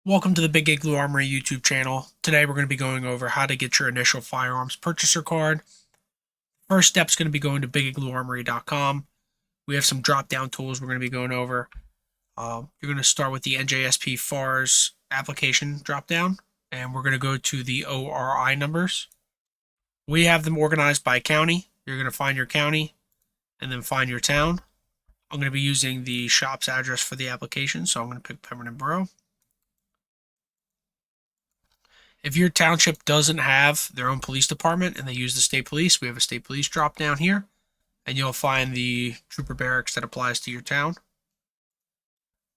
Welcome to the Big Igloo Armory YouTube channel. Today we're going to be going over how to get your initial firearms purchaser card. First step is going to be going to bigiglooarmory.com. We have some drop-down tools we're going to be going over. You're going to start with the NJSP FARS application drop-down, and we're going to go to the ORI numbers. We have them organized by county. You're going to find your county and then find your town. I'm going to be using the shop's address for the application, so I'm going to pick Pemberton Borough. If your township doesn't have their own police department and they use the state police, we have a state police drop down here, and you'll find the trooper barracks that applies to your town.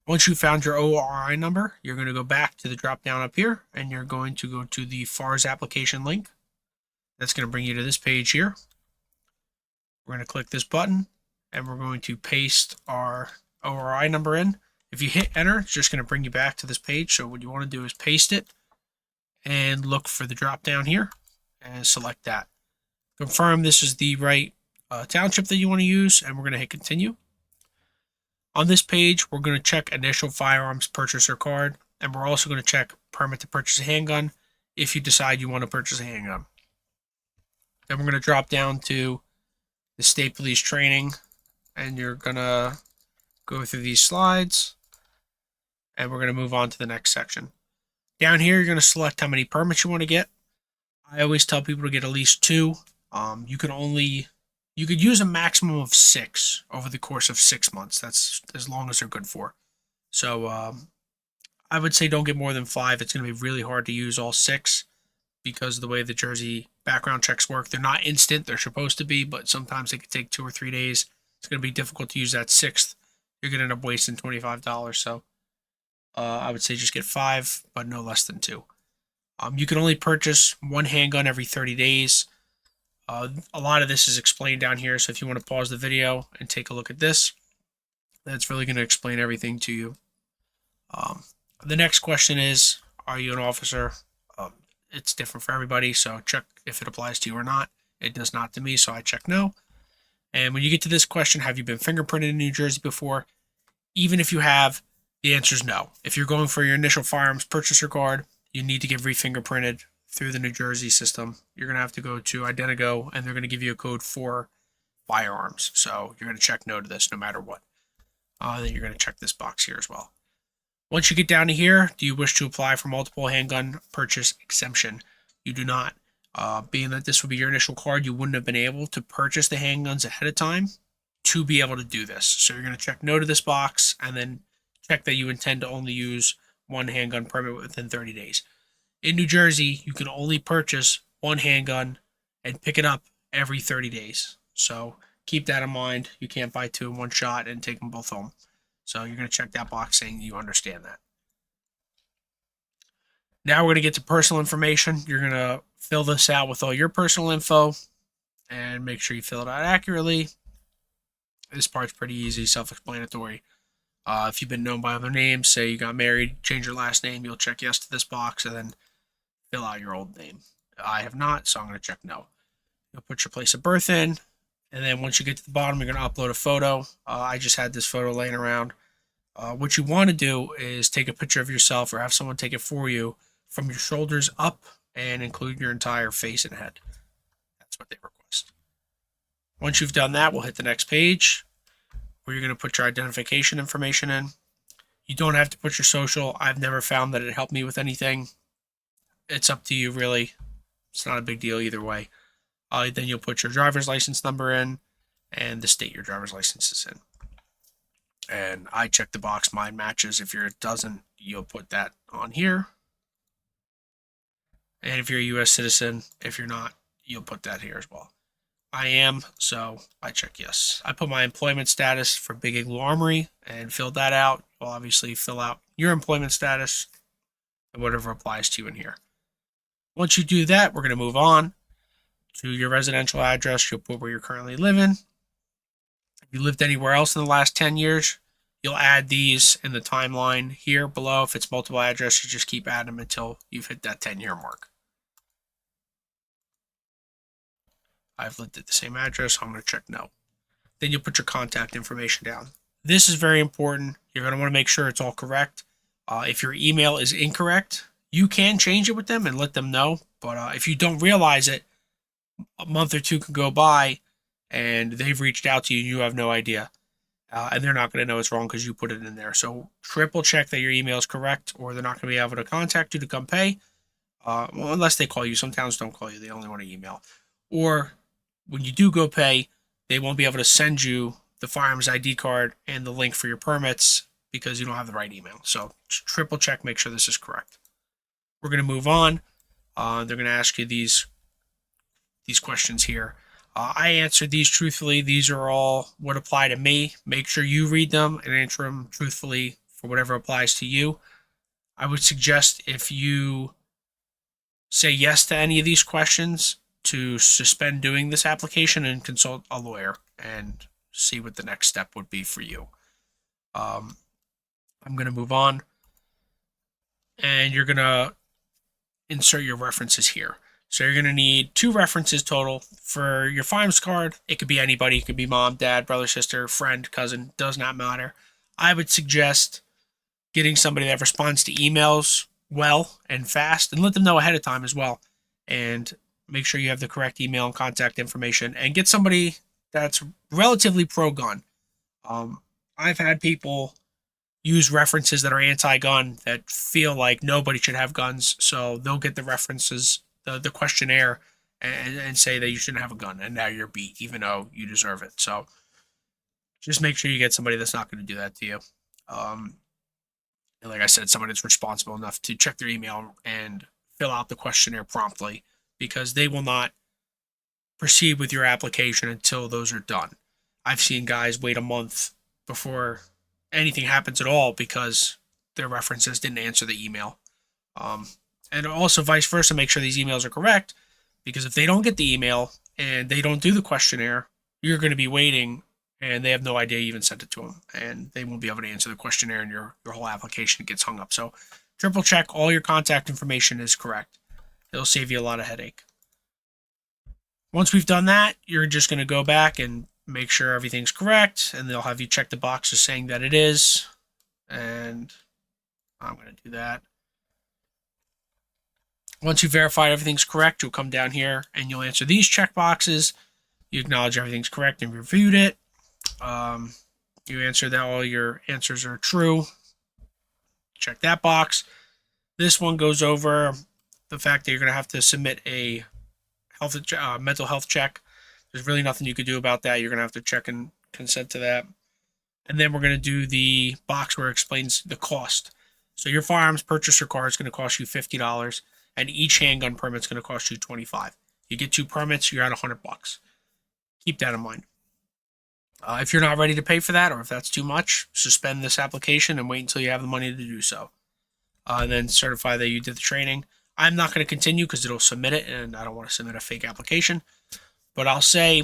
Once you found your ORI number, you're going to go back to the drop down up here, and you're going to go to the FARS application link. That's going to bring you to this page here. We're going to click this button, and we're going to paste our ORI number in. If you hit enter, it's just going to bring you back to this page. So what you want to do is paste it and look for the drop down here and select that. Confirm this is the right township that you want to use, and we're going to hit continue. On this page, we're going to check initial firearms purchaser card, and we're also going to check permit to purchase a handgun if you decide you want to purchase a handgun. Then we're going to drop down to the state police training, and you're going to go through these slides, and we're going to move on to the next section. Down here, you're going to select how many permits you want to get. I always tell people to get at least 2. You could use a maximum of 6 over the course of 6 months. That's as long as they're good for. So I would say don't get more than 5. It's going to be really hard to use all 6 because of the way the Jersey background checks work. They're not instant. They're supposed to be, but sometimes they could take 2 or 3 days. It's going to be difficult to use that 6th. You're going to end up wasting $25. So I would say just get 5, but no less than 2. You can only purchase 1 handgun every 30 days. A lot of this is explained down here, so if you want to pause the video and take a look at this, that's really going to explain everything to you. The next question is, are you an officer? It's different for everybody, so check if it applies to you or not. It does not to me, so I check no. And when you get to this question, have you been fingerprinted in New Jersey before? Even if you have, the answer is no. If you're going for your initial firearms purchaser card, you need to get re-fingerprinted through the New Jersey system. You're going to have to go to Identigo, and they're going to give you a code for firearms. So you're going to check no to this no matter what. Then you're going to check this box here as well. Once you get down to here, do you wish to apply for multiple handgun purchase exemption? You do not. Being that this would be your initial card, you wouldn't have been able to purchase the handguns ahead of time to be able to do this. So you're going to check no to this box, and then check that you intend to only use 1 handgun permit within 30 days. In New Jersey, you can only purchase 1 handgun and pick it up every 30 days. So keep that in mind. You can't buy 2 in one shot and take them both home. So you're going to check that box saying you understand that. Now we're going to get to personal information. You're going to fill this out with all your personal info and make sure you fill it out accurately. This part's pretty easy, self-explanatory. If you've been known by other names, say you got married, change your last name, you'll check yes to this box and then fill out your old name. I have not, so I'm going to check no. You'll put your place of birth in, and then once you get to the bottom, you're going to upload a photo. I just had this photo laying around. What you want to do is take a picture of yourself or have someone take it for you from your shoulders up and include your entire face and head. That's what they request. Once you've done that, we'll hit the next page where you're going to put your identification information in. You don't have to put your social. I've never found that it helped me with anything. It's up to you, really. It's not a big deal either way. Then you'll put your driver's license number in and the state your driver's license is in. And I check the box, mine matches. If yours doesn't, you'll put that on here. And if you're a U.S. citizen, if you're not, you'll put that here as well. I am, so I check yes. I put my employment status for Big Igloo Armory and filled that out. You'll obviously fill out your employment status and whatever applies to you in here. Once you do that, we're going to move on to your residential address. You'll put where you're currently living. If you lived anywhere else in the last 10 years, you'll add these in the timeline here below. If it's multiple addresses, you just keep adding them until you've hit that 10-year mark. I've lived at the same address, so I'm going to check no. Then you'll put your contact information down. This is very important. You're going to want to make sure it's all correct. If your email is incorrect, you can change it with them and let them know. But if you don't realize it, a month or two can go by and they've reached out to you and you have no idea. And they're not going to know it's wrong because you put it in there. So triple check that your email is correct, or they're not going to be able to contact you to come pay. Well, unless they call you. Some towns don't call you, they only want to email. Or when you do go pay, they won't be able to send you the firearms ID card and the link for your permits because you don't have the right email. So triple check, make sure this is correct. We're going to move on. They're going to ask you these questions here. I answered these truthfully. These are all what apply to me. Make sure you read them and answer them truthfully for whatever applies to you. I would suggest if you say yes to any of these questions, to suspend doing this application and consult a lawyer and see what the next step would be for you. I'm going to move on, and you're going to insert your references here. So you're going to need 2 references total for your firearms card. It could be anybody. It could be mom, dad, brother, sister, friend, cousin. Does not matter. I would suggest getting somebody that responds to emails well and fast, and let them know ahead of time as well. And make sure you have the correct email and contact information, and get somebody that's relatively pro-gun. I've had people use references that are anti-gun that feel like nobody should have guns, so they'll get the references, the questionnaire, and say that you shouldn't have a gun, and now you're beat, even though you deserve it. So just make sure you get somebody that's not going to do that to you. And like I said, somebody that's responsible enough to check their email and fill out the questionnaire promptly, because they will not proceed with your application until those are done. I've seen guys wait a month before anything happens at all because their references didn't answer the email. And also vice versa, make sure these emails are correct, because if they don't get the email and they don't do the questionnaire, you're going to be waiting and they have no idea you even sent it to them, and they won't be able to answer the questionnaire, and your whole application gets hung up. So triple check all your contact information is correct. It'll save you a lot of headache. Once we've done that, you're just going to go back and make sure everything's correct, and they'll have you check the boxes saying that it is. And I'm going to do that. Once you verify everything's correct, you'll come down here and you'll answer these check boxes. You acknowledge everything's correct and reviewed it. You answer that all your answers are true. Check that box. This one goes over the fact that you're going to have to submit a mental health check. There's really nothing you could do about that. You're going to have to check and consent to that. And then we're going to do the box where it explains the cost. So your firearms purchaser card is going to cost you $50, and each handgun permit is going to cost you $25. You get 2 permits, you're at $100. Keep that in mind. If you're not ready to pay for that, or if that's too much, suspend this application and wait until you have the money to do so. And then certify that you did the training. I'm not going to continue because it'll submit it, and I don't want to submit a fake application. But I'll say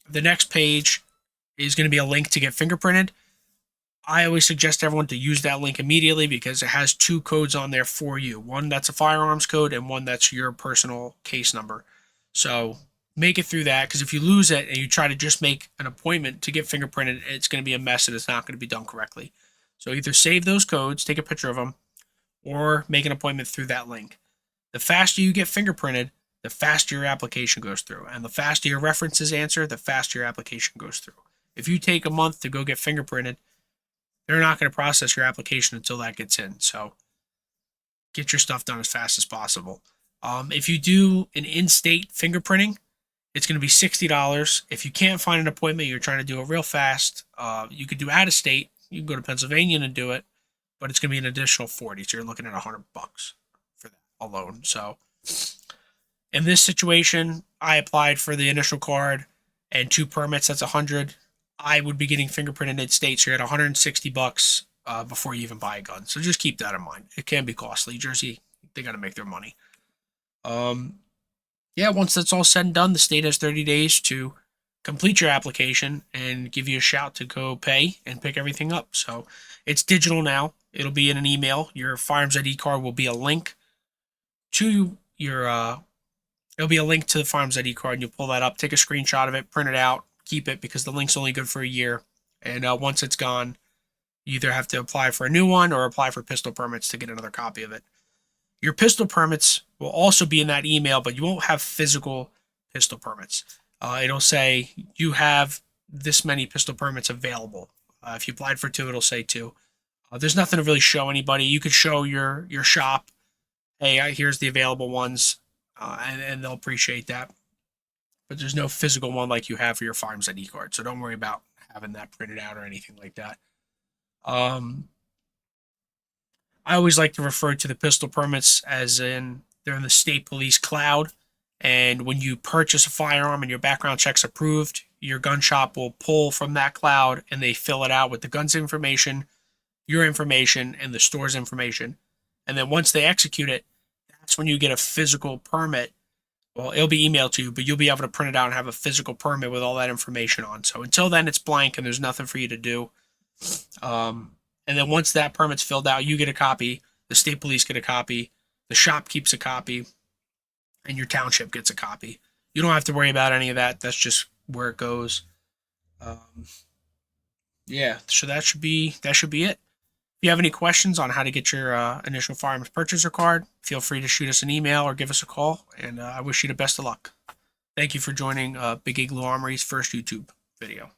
the next page is going to be a link to get fingerprinted. I always suggest everyone to use that link immediately because it has 2 codes on there for you. One that's a firearms code and one that's your personal case number. So make it through that, because if you lose it and you try to just make an appointment to get fingerprinted, it's going to be a mess and it's not going to be done correctly. So either save those codes, take a picture of them, or make an appointment through that link. The faster you get fingerprinted, the faster your application goes through. And the faster your references answer, the faster your application goes through. If you take a month to go get fingerprinted, they're not going to process your application until that gets in. So get your stuff done as fast as possible. If you do an in-state fingerprinting, it's going to be $60. If you can't find an appointment, you're trying to do it real fast, you could do out-of-state. You can go to Pennsylvania and do it, but it's going to be an additional $40. So you're looking at $100 for that alone. So in this situation, I applied for the initial card and 2 permits. That's $100. I would be getting fingerprinted in state, so you're at $160 before you even buy a gun. So just keep that in mind. It can be costly. Jersey, they got to make their money. Yeah, once that's all said and done, the state has 30 days to complete your application and give you a shout to go pay and pick everything up. So it's digital now. It'll be in an email. Your firearms ID card will be a link to your, it'll be a link to the firearms ID card, and you'll pull that up, take a screenshot of it, print it out, keep it, because the link's only good for a year. And once it's gone, You either have to apply for a new one or apply for pistol permits to get another copy of it. Your pistol permits will also be in that email, but you won't have physical pistol permits. It'll say you have this many pistol permits available. If you applied for two, it'll say two. There's nothing to really show anybody. You could show your shop, hey, here's the available ones, and they'll appreciate that. But there's no physical one like you have for your Firearms ID card, so don't worry about having that printed out or anything like that. Um, I always like to refer to the pistol permits as in they're in the state police cloud. And when you purchase a firearm and your background check's approved, your gun shop will pull from that cloud and they fill it out with the gun's information, your information, and the store's information. And then once they execute it, that's when you get a physical permit. Well, it'll be emailed to you, but you'll be able to print it out and have a physical permit with all that information on. So until then, it's blank and there's nothing for you to do. And then once that permit's filled out, you get a copy, the state police get a copy, the shop keeps a copy, and your township gets a copy. You don't have to worry about any of that. That's just where it goes. Um, yeah, so that should be it. If you have any questions on how to get your initial firearms purchaser card, feel free to shoot us an email or give us a call. And I wish you the best of luck. Thank you for joining Big Igloo Armory's first YouTube video.